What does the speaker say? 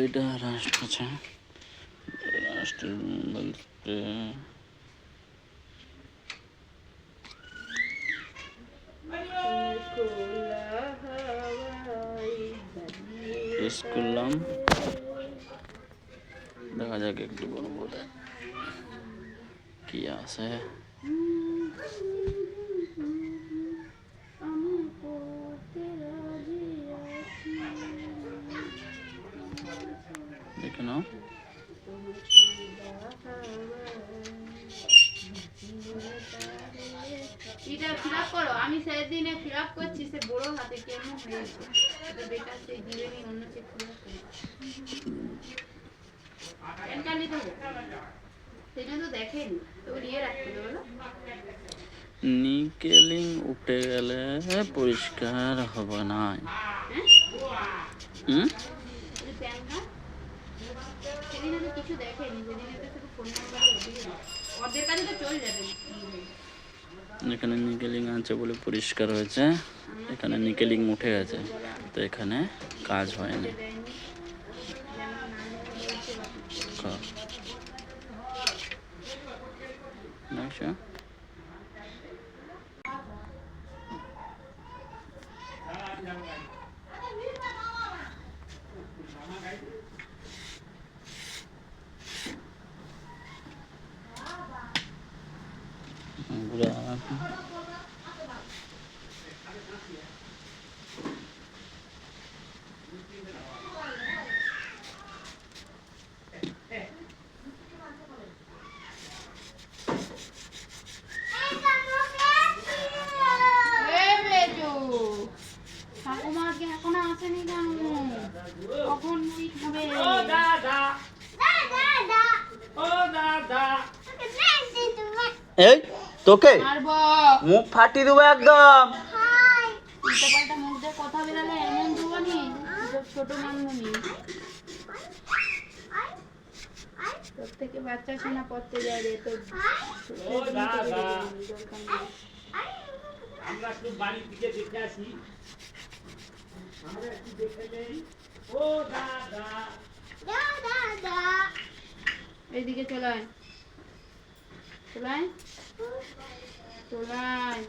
এটা রাস্ট আছে, রাস্টের বলতে প্রেস করলাম, দেখা যাক একটু বড় বলে কি আছে। দেখে নাও। এটা ফিলআপ করো, আমি সেদিনে ফিলআপ করছি, সে বড় হাতে কেমন হয়েছে, এটা বেকার সেই দিবেনি, অন্য চেক ফিলআপ করো। এনকালি তো সেটা তো দেখেনি, তো নিয়ে রাখতে হবে বলো। নিকেলিং উঠে গেলে পরিষ্কার হবে না। সেদিনে তো কিছু দেখেনি, সেদিনে তো শুধু ফোন নাম্বার দিয়ে ওদের কাছে তো চলে যাবে। এখানে নিকেলিং আছে বলে পরিষ্কার হয়েছে, এখানে নিকেলিং উঠে গেছে, তো এখানে কাজ হয়নি। দেখছো? ঠাকুমা আজকে এখনো আসেনি কেন? কখন ঠিক হবে? এই তোকে মুখ ফাটিয়ে দেবো একদম। উল্টাপাল্টা মুখ দিয়ে কথা বেরালে এমন দেবনি, ছোট মানমনি। তোর থেকে বাচ্চা শোনা পড়তে যায় রে, তোর আমরা একটু বাড়ির দিকে দেখে আসি, আমরা একটু দেখে নেই। ও দাদা, এইদিকে চলায়, চলায়, চলায়।